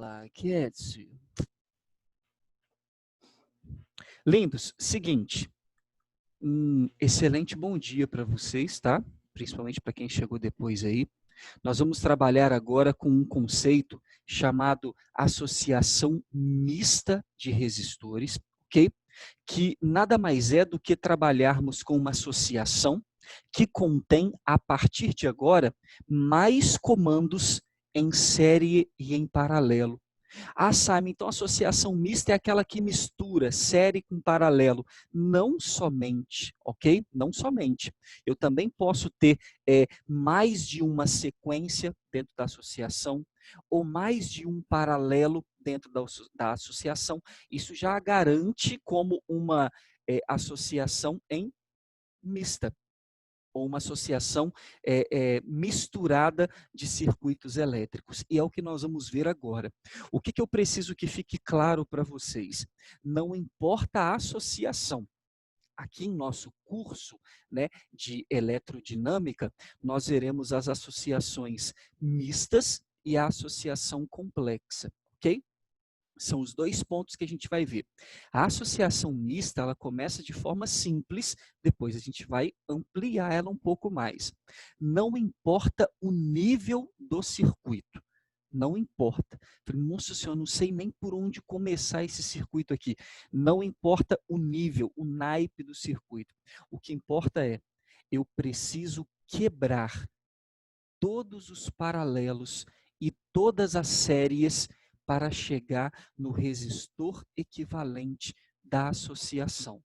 Olá, Ketsu. Lindos, seguinte, um excelente bom dia para vocês, tá? Principalmente para quem chegou depois aí. Nós vamos trabalhar agora com um conceito chamado associação mista de resistores, ok? Que nada mais é do que trabalharmos com uma associação que contém, a partir de agora, mais comandos em série e em paralelo. Ah, Simon, então a associação mista é aquela que mistura série com paralelo. Não somente, ok? Não somente. Eu também posso ter mais de uma sequência dentro da associação, ou mais de um paralelo dentro da associação. Isso já garante como uma associação em mista, ou uma associação misturada de circuitos elétricos. E é o que nós vamos ver agora. O que eu preciso que fique claro para vocês? Não importa a associação. Aqui em nosso curso, né, de eletrodinâmica, nós veremos as associações mistas e a associação complexa, ok? São os dois pontos que a gente vai ver. A associação mista, ela começa de forma simples, depois a gente vai ampliar ela um pouco mais. Não importa o nível do circuito. Não importa. Nossa senhora, não sei nem por onde começar esse circuito aqui. Não importa o nível, o naipe do circuito. O que importa é, eu preciso quebrar todos os paralelos e todas as séries para chegar no resistor equivalente da associação.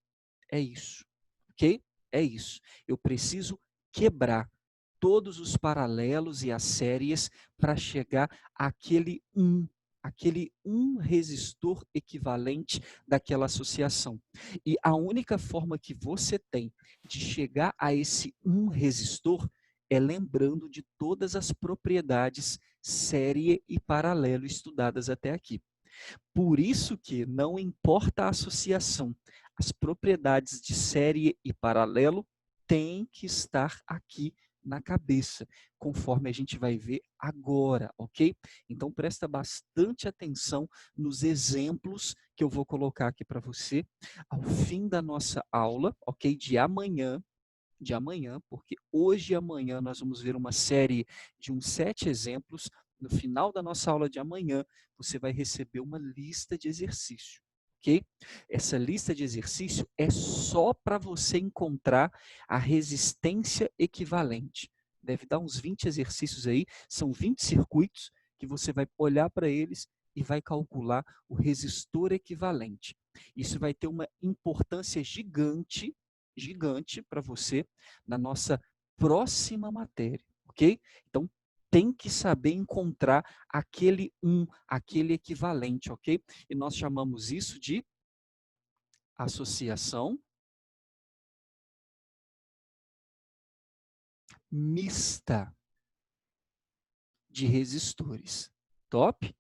É isso, ok? É isso. Eu preciso quebrar todos os paralelos e as séries para chegar àquele um resistor equivalente daquela associação. E a única forma que você tem de chegar a esse um resistor é lembrando de todas as propriedades série e paralelo estudadas até aqui. Por isso que não importa a associação, as propriedades de série e paralelo têm que estar aqui na cabeça, conforme a gente vai ver agora, ok? Então presta bastante atenção nos exemplos que eu vou colocar aqui para você ao fim da nossa aula, ok? De amanhã, porque hoje e amanhã nós vamos ver uma série de uns 7 exemplos. No final da nossa aula de amanhã, você vai receber uma lista de exercício, ok? Essa lista de exercício é só para você encontrar a resistência equivalente. Deve dar uns 20 exercícios aí, são 20 circuitos que você vai olhar para eles e vai calcular o resistor equivalente. Isso vai ter uma importância gigante para você na nossa próxima matéria, ok? Então, tem que saber encontrar aquele equivalente, ok? E nós chamamos isso de associação mista de resistores. Top?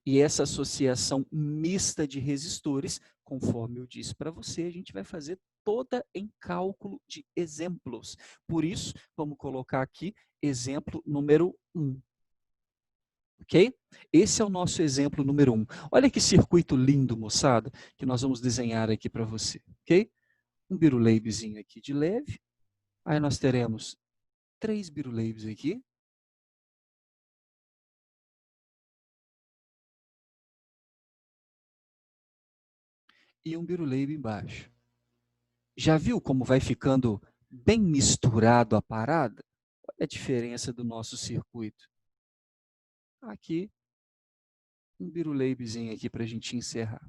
E essa associação mista de resistores, conforme eu disse para você, a gente vai fazer toda em cálculo de exemplos. Por isso, vamos colocar aqui exemplo número 1. Ok? Esse é o nosso exemplo número 1. Olha que circuito lindo, moçada, que nós vamos desenhar aqui para você. Ok? Um biruleibezinho aqui de leve. Aí nós teremos 3 biruleibes aqui. E um biruleibe embaixo. Já viu como vai ficando bem misturado a parada? Olha a diferença do nosso circuito. Aqui, um biruleibezinho aqui para a gente encerrar.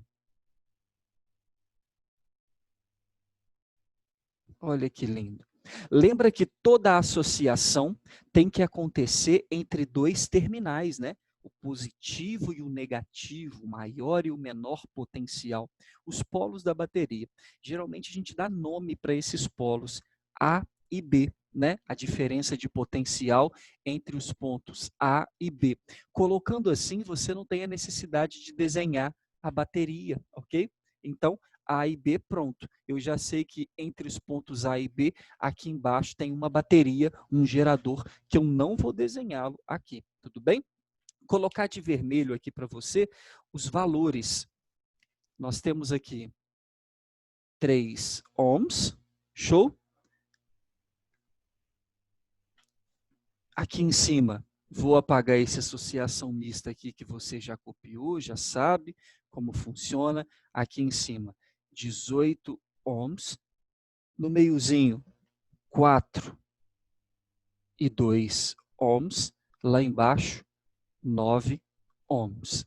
Olha que lindo. Lembra que toda associação tem que acontecer entre dois terminais, né? O positivo e o negativo, o maior e o menor potencial, os polos da bateria. Geralmente a gente dá nome para esses polos, A e B, né? A diferença de potencial entre os pontos A e B. Colocando assim, você não tem a necessidade de desenhar a bateria, ok? Então, A e B, pronto. Eu já sei que entre os pontos A e B, aqui embaixo tem uma bateria, um gerador, que eu não vou desenhá-lo aqui, tudo bem? colocar de vermelho aqui para você os valores. Nós temos aqui 3 ohms, show? Aqui em cima, vou apagar essa associação mista aqui que você já copiou, já sabe como funciona. Aqui em cima, 18 ohms. No meiozinho, 4 e 2 ohms. Lá embaixo, 9 ohms.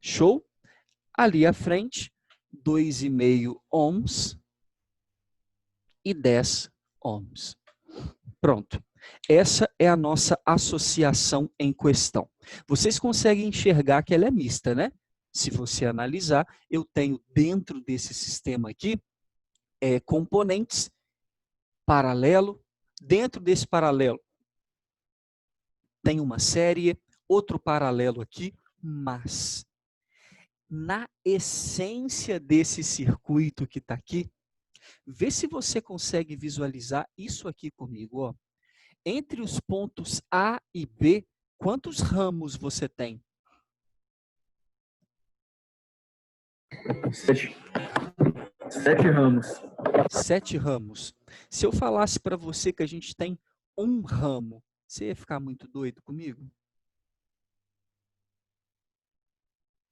Show? Ali à frente, 2,5 ohms e 10 ohms. Pronto. Essa é a nossa associação em questão. Vocês conseguem enxergar que ela é mista, né? Se você analisar, eu tenho dentro desse sistema aqui componentes paralelo. Dentro desse paralelo tem uma série, outro paralelo aqui, mas na essência desse circuito que está aqui, vê se você consegue visualizar isso aqui comigo, ó. Entre os pontos A e B, quantos ramos você tem? 7 ramos. 7 ramos. Se eu falasse para você que a gente tem um ramo, você ia ficar muito doido comigo?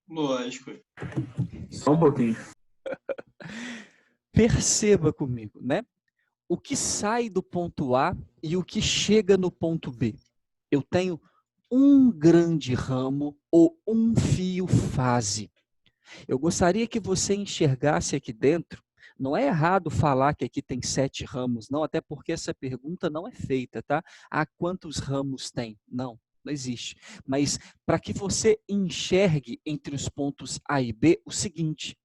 Lógico. Só um pouquinho. Perceba comigo, né? O que sai do ponto A e o que chega no ponto B. Eu tenho um grande ramo ou um fio fase. Eu gostaria que você enxergasse aqui dentro. Não é errado falar que aqui tem 7 ramos, não, até porque essa pergunta não é feita, tá? Ah, quantos ramos tem? Não, não existe. Mas para que você enxergue entre os pontos A e B o seguinte: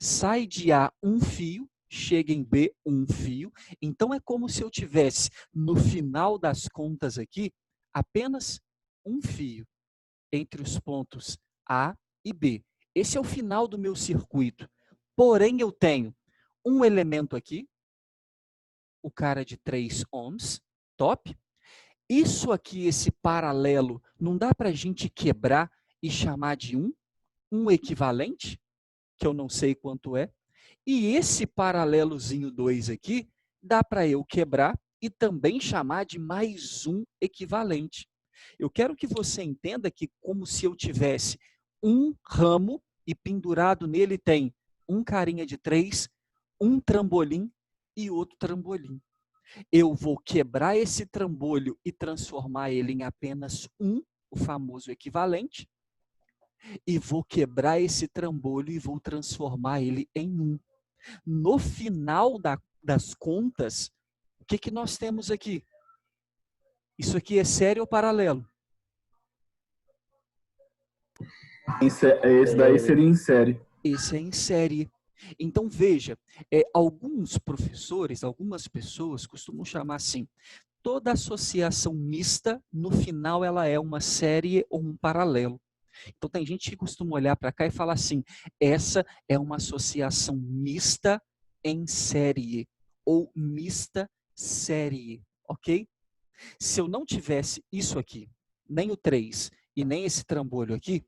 sai de A um fio, chega em B um fio, então é como se eu tivesse, no final das contas aqui, apenas um fio entre os pontos A e B. Esse é o final do meu circuito. Porém, eu tenho um elemento aqui, o cara de 3 ohms, top. Isso aqui, esse paralelo, não dá para a gente quebrar e chamar de um equivalente, que eu não sei quanto é. E esse paralelozinho 2 aqui, dá para eu quebrar e também chamar de mais um equivalente. Eu quero que você entenda que como se eu tivesse um ramo e pendurado nele tem um carinha de 3, um trambolim e outro trambolim. Eu vou quebrar esse trambolho e transformar ele em apenas o famoso equivalente, e vou quebrar esse trambolho e vou transformar ele em 1. No final das contas, o que nós temos aqui? Isso aqui é série ou paralelo? Esse daí seria em série. Esse é em série. Então, veja, alguns professores, algumas pessoas costumam chamar assim, toda associação mista, no final, ela é uma série ou um paralelo. Então, tem gente que costuma olhar para cá e falar assim, essa é uma associação mista em série, ou mista série, ok? Se eu não tivesse isso aqui, nem o 3 e nem esse trambolho aqui,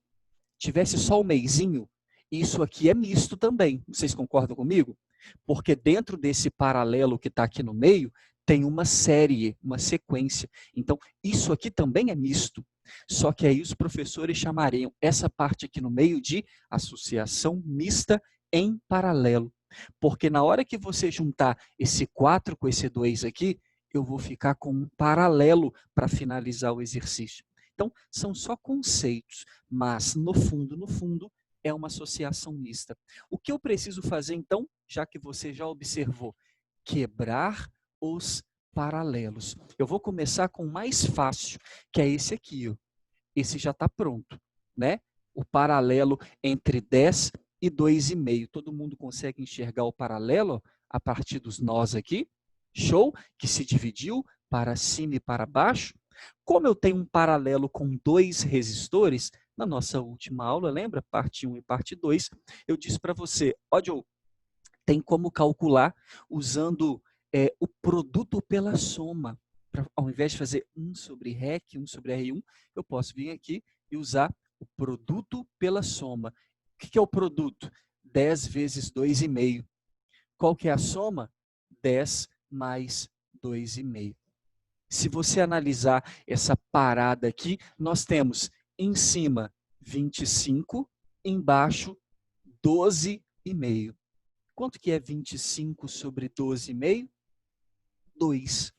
tivesse só o meizinho, isso aqui é misto também. Vocês concordam comigo? Porque dentro desse paralelo que está aqui no meio, tem uma série, uma sequência. Então, isso aqui também é misto. Só que aí os professores chamariam essa parte aqui no meio de associação mista em paralelo. Porque na hora que você juntar esse 4 com esse 2 aqui, eu vou ficar com um paralelo para finalizar o exercício. Então, são só conceitos, mas no fundo, é uma associação mista. O que eu preciso fazer, então, já que você já observou? Quebrar os paralelos. Eu vou começar com o mais fácil, que é esse aqui. Ó. Esse já está pronto, né? O paralelo entre 10 e 2,5. Todo mundo consegue enxergar o paralelo a partir dos nós aqui? Show? Que se dividiu para cima e para baixo. Como eu tenho um paralelo com 2 resistores, na nossa última aula, lembra? Parte 1 e parte 2, eu disse para você, ó Joe, tem como calcular usando o produto pela soma. Ao invés de fazer 1 sobre REC, 1 sobre R1, eu posso vir aqui e usar O produto pela soma. O que é o produto? 10 vezes 2,5. Qual que é a soma? 10 mais 2,5. Se você analisar essa parada aqui, nós temos em cima 25, embaixo 12,5. Quanto que é 25 sobre 12,5? 2.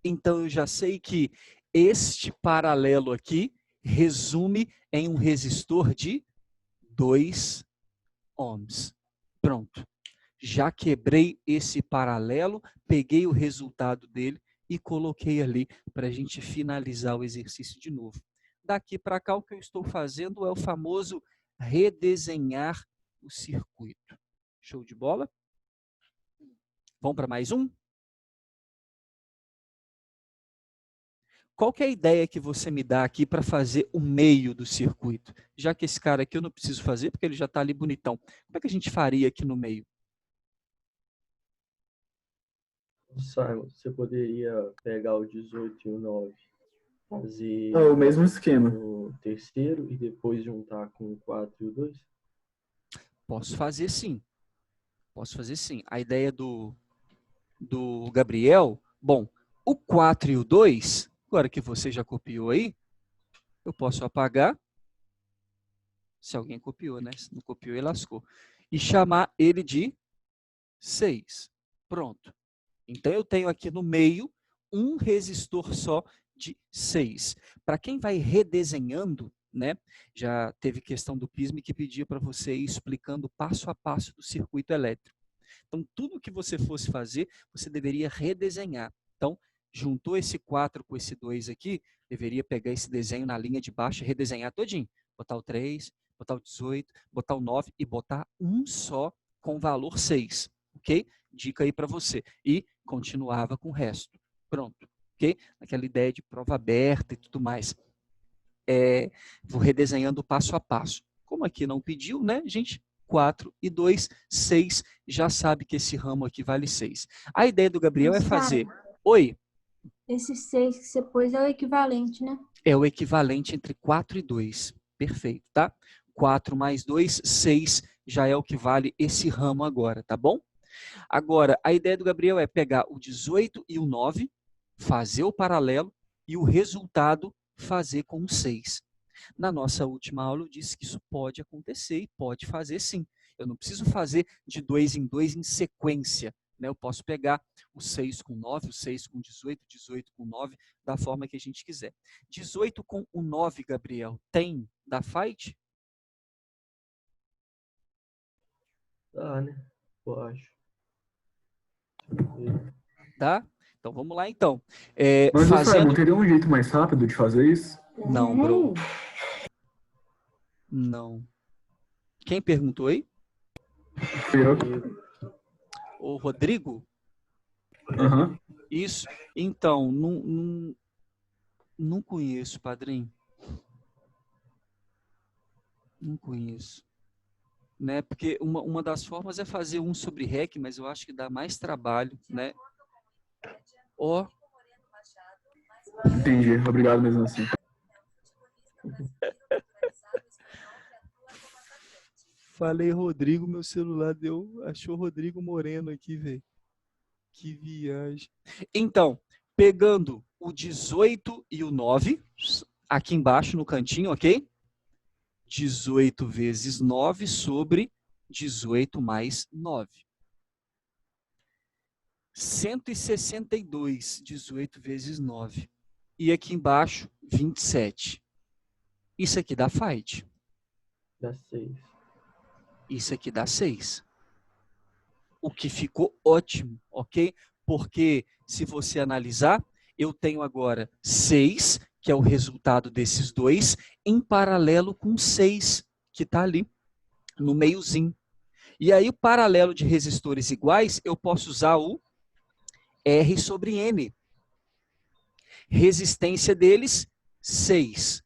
Então, eu já sei que este paralelo aqui resume em um resistor de 2 ohms. Pronto. Já quebrei esse paralelo, peguei o resultado dele e coloquei ali para a gente finalizar o exercício de novo. Daqui para cá, o que eu estou fazendo é o famoso redesenhar o circuito. Show de bola? Vamos para mais um? Qual que é a ideia que você me dá aqui para fazer o meio do circuito? Já que esse cara aqui eu não preciso fazer, porque ele já está ali bonitão. Como é que a gente faria aqui no meio? Simon, você poderia pegar o 18 e o 9, fazer É o mesmo esquema. o terceiro e depois juntar com o 4 e o 2? Posso fazer sim. Posso fazer sim. A ideia do Gabriel, bom, o 4 e o 2, agora que você já copiou aí, eu posso apagar, se alguém copiou, né? Se não copiou, ele lascou. E chamar ele de 6. Pronto. Então, eu tenho aqui no meio um resistor só de 6. Para quem vai redesenhando, né, já teve questão do PISM que pedia para você ir explicando passo a passo do circuito elétrico. Então, tudo que você fosse fazer, você deveria redesenhar. Então, juntou esse 4 com esse 2 aqui, deveria pegar esse desenho na linha de baixo e redesenhar todinho. Botar o 3, botar o 18, botar o 9 e botar um só com valor 6. Ok? Dica aí para você. E continuava com o resto. Pronto. Ok? Aquela ideia de prova aberta e tudo mais. Vou redesenhando passo a passo. Como aqui não pediu, né, gente? 4 e 2, 6. Já sabe que esse ramo aqui vale 6. A ideia do Gabriel é fazer... Oi? Esse 6 que você pôs é o equivalente, né? É o equivalente entre 4 e 2. Perfeito, tá? 4 mais 2, 6 já é o que vale esse ramo agora, tá bom? Agora, a ideia do Gabriel é pegar o 18 e o 9, fazer o paralelo e o resultado fazer com o 6. Na nossa última aula eu disse que isso pode acontecer e pode fazer sim. Eu não preciso fazer de 2 em 2 em sequência. Né? Eu posso pegar o 6 com 9, o 6 com 18, 18 com 9, da forma que a gente quiser. 18 com o 9, Gabriel, tem da fight? Dá, né? Eu acho. Tá? Então vamos lá então. Mas, Fazendo... Simon, teria um jeito mais rápido de fazer isso? Não, bro. Não. Quem perguntou aí? Eu. O Rodrigo? Aham. Isso. Então, não conheço, padrinho. Não conheço. Né? Porque uma das formas é fazer um sobre REC, mas eu acho que dá mais trabalho, né? Ó. Entendi. Obrigado mesmo assim. Falei Rodrigo, meu celular achou Rodrigo Moreno aqui, velho. Que viagem. Então, pegando o 18 e o 9, aqui embaixo no cantinho, ok? 18 vezes 9 sobre 18 mais 9. 162, 18 vezes 9. E aqui embaixo, 27. Isso aqui dá fight. Dá 6. Isso aqui dá 6. O que ficou ótimo, ok? Porque se você analisar, eu tenho agora 6, que é o resultado desses dois, em paralelo com 6, que está ali no meiozinho. E aí o paralelo de resistores iguais, eu posso usar o R sobre N. Resistência deles, 6,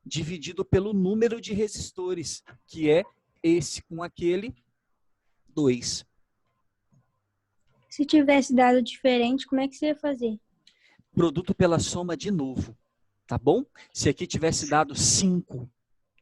dividido pelo número de resistores, que é esse com aquele, 2. Se tivesse dado diferente, como é que você ia fazer? Produto pela soma de novo, tá bom? Se aqui tivesse dado 5,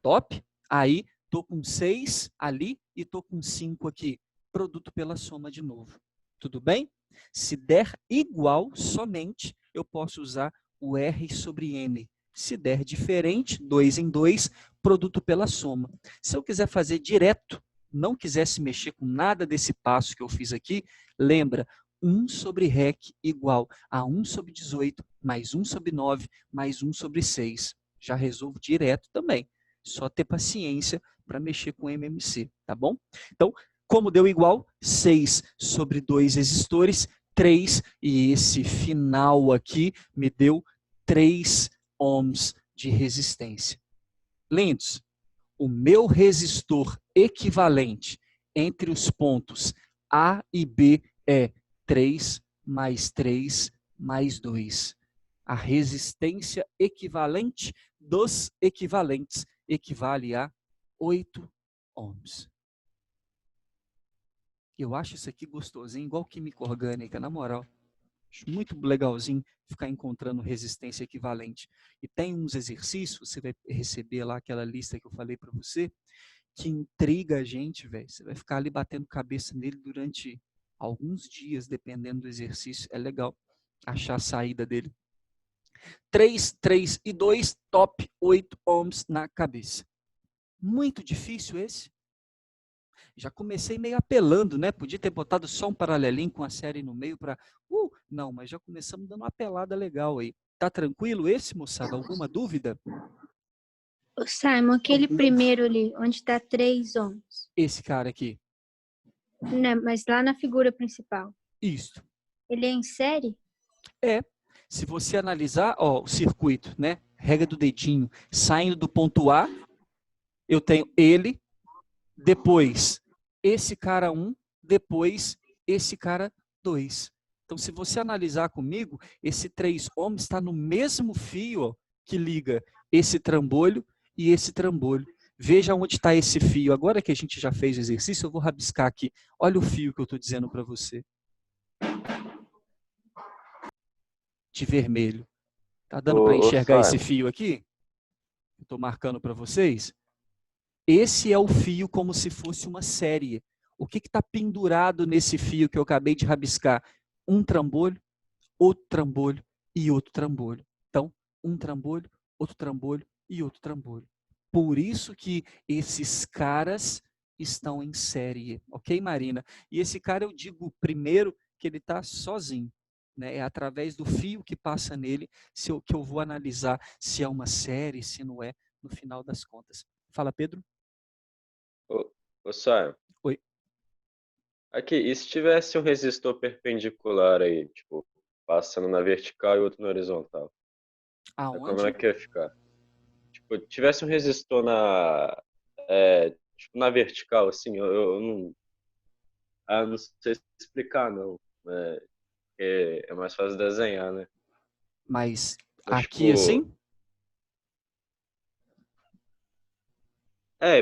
Top? Aí, estou com 6 ali e estou com 5 aqui. Produto pela soma de novo. Tudo bem? Se der igual somente, eu posso usar o R sobre N. Se der diferente, 2 em 2, produto pela soma. Se eu quiser fazer direto, não quisesse mexer com nada desse passo que eu fiz aqui, lembra, 1 sobre REC igual a 1 sobre 18, mais 1 sobre 9, mais 1 sobre 6. Já resolvo direto também. Só ter paciência para mexer com MMC, tá bom? Então, como deu igual, 6 sobre 2 resistores, 3, e esse final aqui me deu 3 ohms de resistência. Lindos, o meu resistor equivalente entre os pontos A e B é 3 mais 3 mais 2. A resistência equivalente dos equivalentes equivale a 8 ohms. Eu acho isso aqui gostosinho, igual química orgânica, na moral. Acho muito legalzinho ficar encontrando resistência equivalente. E tem uns exercícios, você vai receber lá aquela lista que eu falei para você, que intriga a gente, velho. Você vai ficar ali batendo cabeça nele durante alguns dias, dependendo do exercício. É legal achar a saída dele. 3, 3 e 2, top, 8 ohms na cabeça. Muito difícil esse. Já comecei meio apelando, né? Podia ter botado só um paralelinho com a série no meio para... não, mas já começamos dando uma apelada legal aí. Tá tranquilo esse, moçada? Alguma dúvida? Ô, Simon, aquele primeiro ali, onde está 3 ohms. Esse cara aqui. Né, mas lá na figura principal. Isso. Ele é em série? É. Se você analisar, ó, o circuito, né? Regra do dedinho. Saindo do ponto A, eu tenho ele, depois esse cara 1, depois esse cara 2. Então, se você analisar comigo, esse 3 ohms está no mesmo fio, ó, que liga esse trambolho e esse trambolho. Veja onde está esse fio. Agora que a gente já fez o exercício, eu vou rabiscar aqui. Olha o fio que eu estou dizendo para você. De vermelho. Tá dando para enxergar esse fio aqui? Estou marcando para vocês. Esse é o fio como se fosse uma série. O que está pendurado nesse fio que eu acabei de rabiscar? Um trambolho, outro trambolho e outro trambolho. Então, um trambolho, outro trambolho e outro trambolho. Por isso que esses caras estão em série. Ok, Marina? E esse cara, eu digo primeiro que ele está sozinho. Né? É através do fio que passa nele que eu vou analisar se é uma série, se não é, no final das contas. Fala, Pedro. Ô Simon. Oi. Aqui, e se tivesse um resistor perpendicular aí, tipo, passando na vertical e outro na horizontal? Aonde? Como é que ia ficar? Tipo, tivesse um resistor tipo, na vertical, assim, eu não sei explicar, não. É mais fácil desenhar, né? Mas Mas, aqui tipo, assim?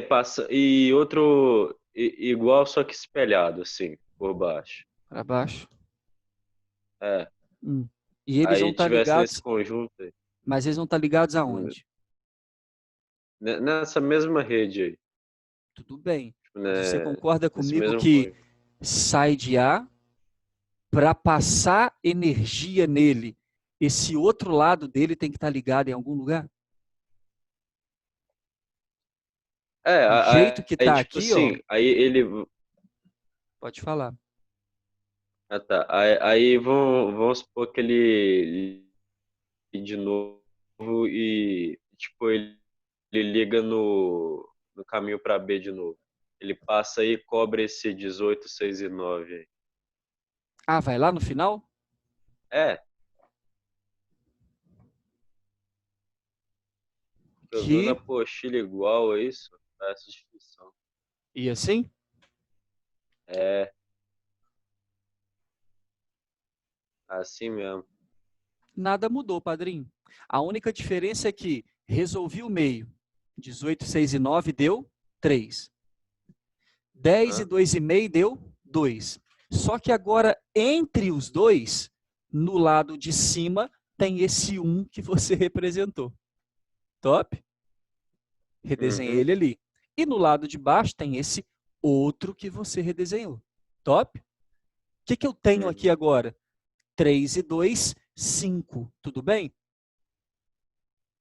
Passa. E outro igual, só que espelhado, assim, por baixo. Para baixo. É. E eles vão Aí estar tivesse ligados. nesse conjunto aí. Mas eles vão estar ligados aonde? Nessa mesma rede aí. Tudo bem. Tipo, Mas você né, concorda nesse comigo mesmo que conjunto. sai de A para passar energia nele? Esse outro lado dele tem que estar ligado em algum lugar? Do jeito que Aí está tipo aqui, ó. assim, aí ele... Pode falar. Ah, tá. Aí vamos supor que ele de novo e, tipo, ele liga no caminho para B de novo. Ele passa aí e cobre esse 18, 6 e 9 aí. Ah, vai lá no final? Eu vi na Que apostila igual a isso, essa descrição. e assim? Assim mesmo. Nada mudou, padrinho. A única diferença é que resolvi o meio. 18, 6 e 9 deu 3. 10 e 2,5 deu 2. Só que agora, entre os dois, no lado de cima, tem esse 1 que você representou. Top? Redesenhei ele ali. E no lado de baixo tem esse outro que você redesenhou. Top? O que eu tenho aqui agora? 3 e 2, 5. Tudo bem?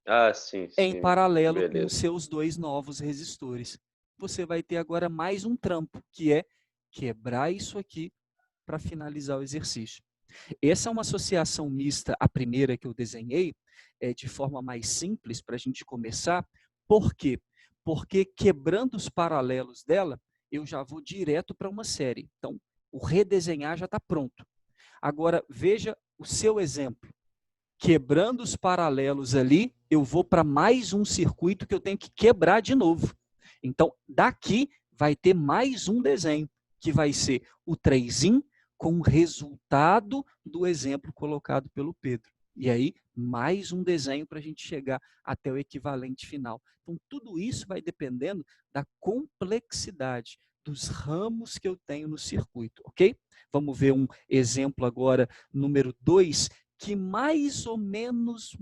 Ah, sim, Em sim. paralelo com os Beleza. seus 2 novos resistores. Você vai ter agora mais um trampo, que é quebrar isso aqui para finalizar o exercício. Essa é uma associação mista, a primeira que eu desenhei, de forma mais simples para a gente começar. Por quê? Porque quebrando os paralelos dela, eu já vou direto para uma série. Então, o redesenhar já está pronto. Agora, veja o seu exemplo. Quebrando os paralelos ali, eu vou para mais um circuito que eu tenho que quebrar de novo. Então, daqui vai ter mais um desenho, que vai ser o 3-in com o resultado do exemplo colocado pelo Pedro. E aí, mais um desenho para a gente chegar até o equivalente final. Então, tudo isso vai dependendo da complexidade dos ramos que eu tenho no circuito, ok? Vamos ver um exemplo agora, número 2, que mais ou menos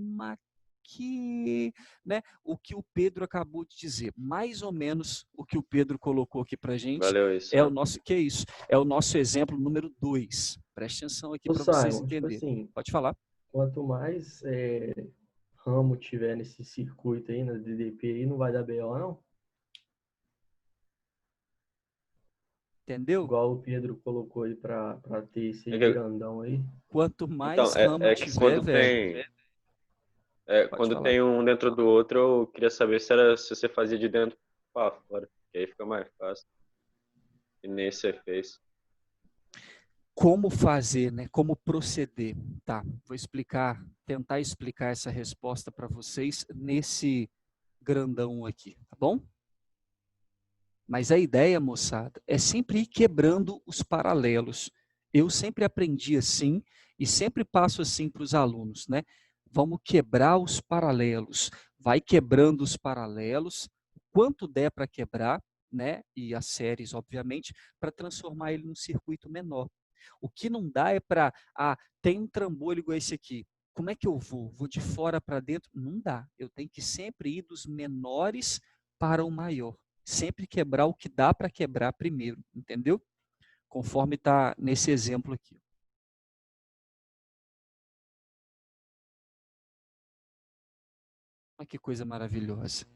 aqui, né, o que o Pedro acabou de dizer, mais ou menos o que o Pedro colocou aqui para a gente, Valeu isso. é o nosso, que é isso? É o nosso exemplo número 2. Preste atenção aqui Ô, para vocês Simon, tipo entenderem. assim, Pode falar. quanto mais ramo tiver nesse circuito aí, na DDP aí, não vai dar BO, não? Entendeu? Igual o Pedro colocou aí pra ter esse É que- grandão aí. Quanto mais Então, ramo é que tiver, velho, pode quando falar. tem um dentro do outro, eu queria saber se você fazia de dentro para fora, que aí fica mais fácil. E nesse você fez. Como fazer, né? Como proceder? Tá, vou explicar, tentar explicar essa resposta para vocês nesse grandão aqui, tá bom? Mas a ideia, moçada, é sempre ir quebrando os paralelos. Eu sempre aprendi assim e sempre passo assim para os alunos, né? Vamos quebrar os paralelos. Vai quebrando os paralelos, quanto der para quebrar, né? E as séries, obviamente, para transformar ele num circuito menor. O que não dá é para, tem um trambolho igual esse aqui. Como é que eu vou? Vou de fora para dentro? Não dá. Eu tenho que sempre ir dos menores para o maior. Sempre quebrar o que dá para quebrar primeiro, entendeu? Conforme está nesse exemplo aqui. Olha que coisa maravilhosa.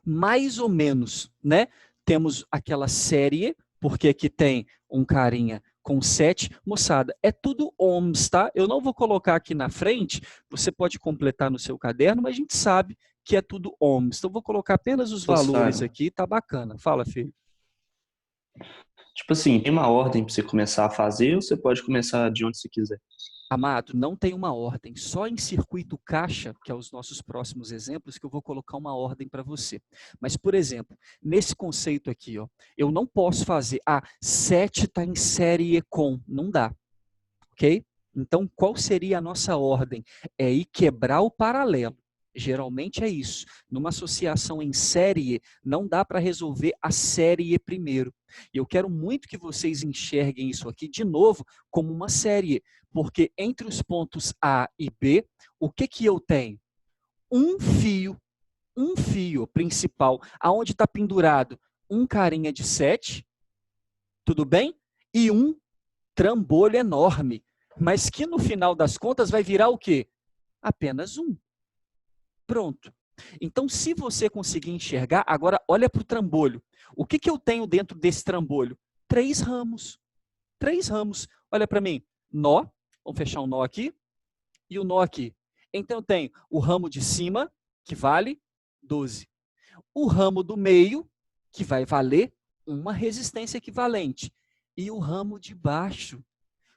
Mais ou menos, né? Temos aquela série, porque aqui tem um carinha com 7. Moçada, é tudo ohms, tá? Eu não vou colocar aqui na frente, você pode completar no seu caderno, mas a gente sabe que é tudo ohms. Então, vou colocar apenas os valores Simon, aqui, tá bacana. Fala, filho. tipo assim, tem uma ordem para você começar a fazer ou você pode começar de onde você quiser? Amado, não tem uma ordem. Só em circuito caixa, que é os nossos próximos exemplos, que eu vou colocar uma ordem para você. Mas, por exemplo, nesse conceito aqui, ó, eu não posso fazer, 7 está em série com. Não dá. Ok? Então, qual seria a nossa ordem? É ir quebrar o paralelo. Geralmente é isso. Numa associação em série, não dá para resolver a série primeiro. E eu quero muito que vocês enxerguem isso aqui, de novo, como uma série. Porque entre os pontos A e B, o que eu tenho? Um fio principal, aonde está pendurado um carinha de 7, tudo bem? E um trambolho enorme, mas que no final das contas vai virar o quê? Apenas um. Pronto. Então, se você conseguir enxergar, agora olha para o trambolho. O que eu tenho dentro desse trambolho? 3 ramos. 3 ramos. Olha para mim. Nó. Vamos fechar um nó aqui. E o nó aqui. Então, eu tenho o ramo de cima, que vale 12. O ramo do meio, que vai valer uma resistência equivalente. E o ramo de baixo.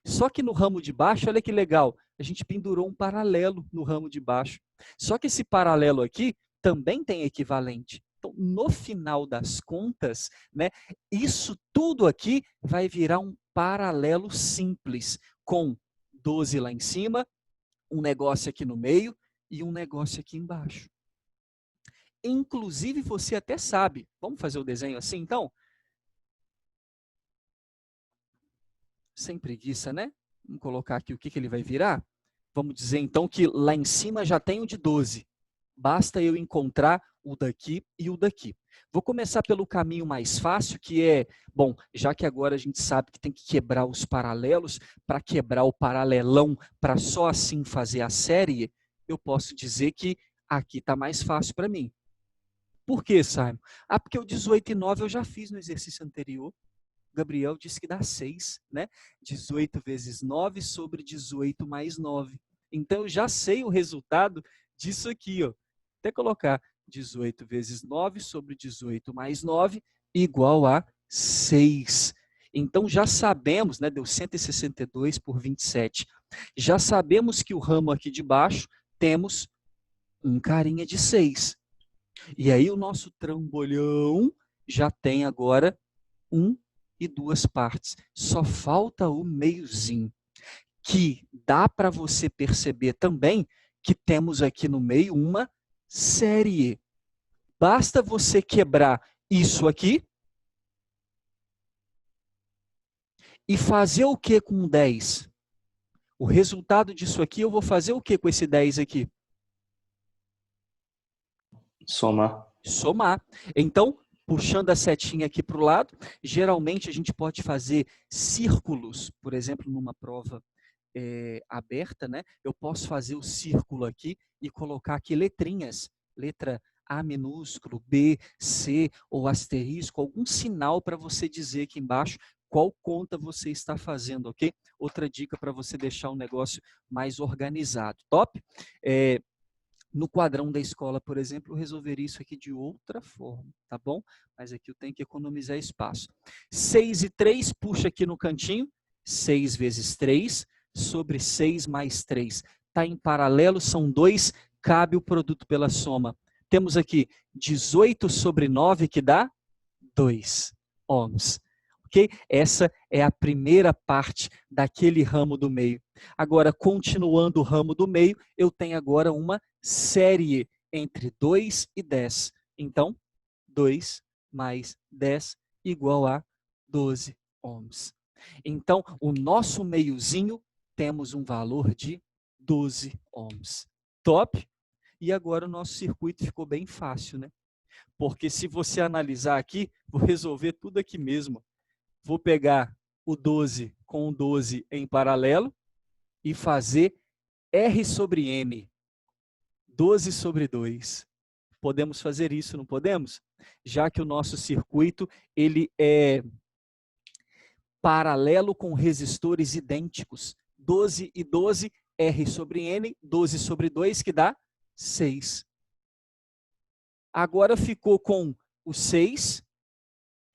Só que no ramo de baixo, olha que legal, a gente pendurou um paralelo no ramo de baixo. Só que esse paralelo aqui também tem equivalente. Então, no final das contas, né, isso tudo aqui vai virar um paralelo simples, com 12 lá em cima, um negócio aqui no meio e um negócio aqui embaixo. Inclusive, você até sabe, vamos fazer o desenho assim, então? Sem preguiça, né? Vamos colocar aqui o que ele vai virar. Vamos dizer, então, que lá em cima já tem o de 12. Basta eu encontrar o daqui e o daqui. Vou começar pelo caminho mais fácil, que é, bom, já que agora a gente sabe que tem que quebrar os paralelos, para quebrar o paralelão, para só assim fazer a série, eu posso dizer que aqui está mais fácil para mim. Por quê, Simon? Ah, porque o 18 e 9 eu já fiz no exercício anterior. Gabriel disse que dá 6, né? 18 vezes 9 sobre 18 mais 9. Então, eu já sei o resultado disso aqui, ó. Até colocar 18 vezes 9 sobre 18 mais 9 igual a 6. Então, já sabemos, né? Deu 162 por 27. Já sabemos que o ramo aqui de baixo temos um carinha de 6. E aí o nosso trambolhão já tem agora 1 e 2 partes. Só falta o meiozinho, que dá para você perceber também que temos aqui no meio uma série. Basta você quebrar isso aqui e fazer o que com 10? O resultado disso aqui, eu vou fazer o que com esse 10 aqui? Somar. Somar. Então, puxando a setinha aqui para o lado, geralmente a gente pode fazer círculos, por exemplo, numa prova aberta, né? Eu posso fazer o círculo aqui e colocar aqui letrinhas, letra A minúsculo, B, C ou asterisco, algum sinal para você dizer aqui embaixo qual conta você está fazendo, ok? Outra dica para você deixar o negócio mais organizado. Top? No quadrão da escola, por exemplo, eu resolveria isso aqui de outra forma, tá bom? Mas aqui eu tenho que economizar espaço. 6 e 3, puxa aqui no cantinho. 6 vezes 3 sobre 6 mais 3. Está em paralelo, são 2, cabe o produto pela soma. Temos aqui 18 sobre 9, que dá 2 ohms. Ok? Essa é a primeira parte daquele ramo do meio. Agora, continuando o ramo do meio, eu tenho agora uma série entre 2 e 10. Então, 2 mais 10 igual a 12 ohms. Então, o nosso meiozinho temos um valor de 12 ohms. Top? E agora o nosso circuito ficou bem fácil, né? Porque se você analisar aqui, vou resolver tudo aqui mesmo. Vou pegar o 12 com o 12 em paralelo e fazer R sobre M. 12 sobre 2. Podemos fazer isso, não podemos? Já que o nosso circuito ele é paralelo com resistores idênticos. 12 e 12, R sobre N, 12 sobre 2, que dá 6. Agora ficou com o 6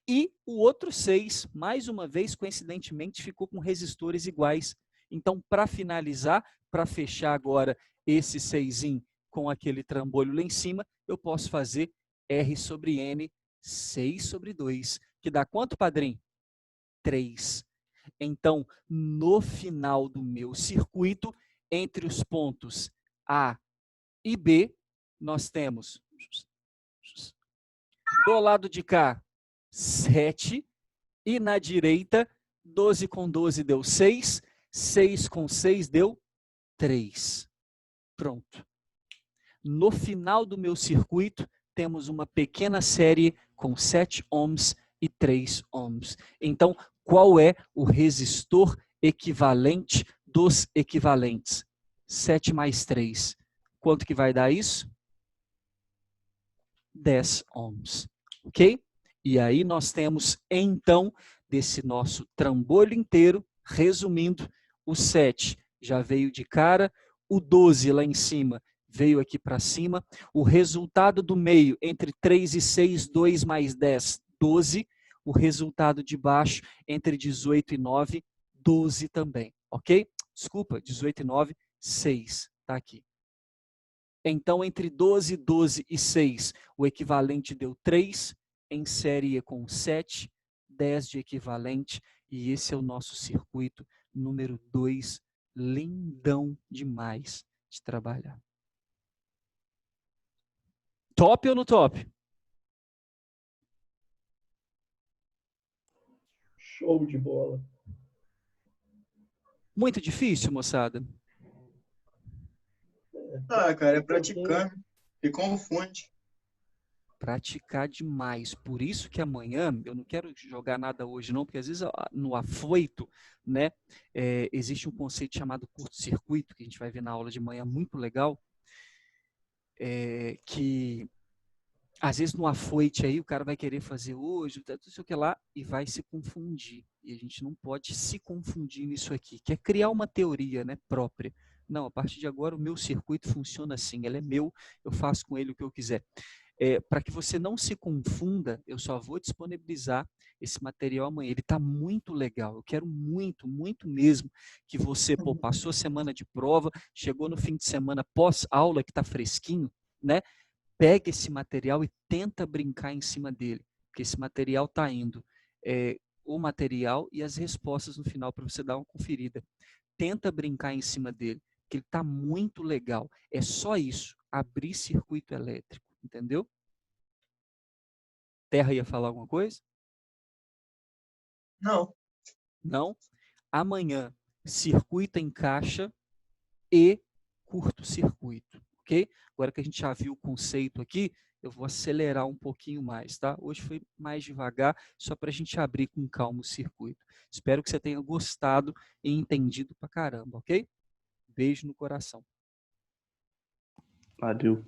e o outro 6, mais uma vez, coincidentemente, ficou com resistores iguais. Então, para finalizar, para fechar agora esse 6 com aquele trambolho lá em cima, eu posso fazer R sobre N, 6 sobre 2, que dá quanto, padrinho? 3. Então, no final do meu circuito, entre os pontos A e B, nós temos, do lado de cá, 7, e na direita, 12 com 12 deu 6, 6 com 6 deu 3. Pronto. No final do meu circuito, temos uma pequena série com 7 ohms e 3 ohms. Então, qual é o resistor equivalente dos equivalentes? 7 mais 3. Quanto que vai dar isso? 10 ohms. Ok? E aí nós temos, então, desse nosso trambolho inteiro, resumindo, o 7 já veio de cara, o 12 lá em cima veio aqui para cima, o resultado do meio, entre 3 e 6, 2 mais 10, 12, o resultado de baixo, entre 18 e 9, 12 também, ok? Desculpa, 18 e 9, 6, tá aqui. Então, entre 12, 12 e 6, o equivalente deu 3, em série com 7, 10 de equivalente, e esse é o nosso circuito número 2, lindão demais de trabalhar. Top ou no top? Show de bola. Muito difícil, moçada? Ah, cara, é praticando. E confunde. Praticar demais. Por isso que amanhã, eu não quero jogar nada hoje não, porque às vezes no afoito, né, existe um conceito chamado curto-circuito, que a gente vai ver na aula de manhã, muito legal, que às vezes no afoite aí o cara vai querer fazer hoje, não sei o que lá, e vai se confundir. E a gente não pode se confundir nisso aqui, que é criar uma teoria, né, própria. Não, a partir de agora o meu circuito funciona assim, ele é meu, eu faço com ele o que eu quiser. Para que você não se confunda, eu só vou disponibilizar esse material amanhã. Ele está muito legal. Eu quero muito, muito mesmo que você passou a semana de prova, chegou no fim de semana pós-aula que está fresquinho, né? Pega esse material e tenta brincar em cima dele, porque esse material está indo. O material e as respostas no final para você dar uma conferida. Tenta brincar em cima dele, que ele está muito legal. É só isso, abrir circuito elétrico, entendeu? Terra ia falar alguma coisa? Não. Não? Amanhã, circuito em caixa e curto-circuito, ok? Agora que a gente já viu o conceito aqui, eu vou acelerar um pouquinho mais, tá? Hoje foi mais devagar, só para a gente abrir com calma o circuito. Espero que você tenha gostado e entendido pra caramba, ok? Beijo no coração. Valeu.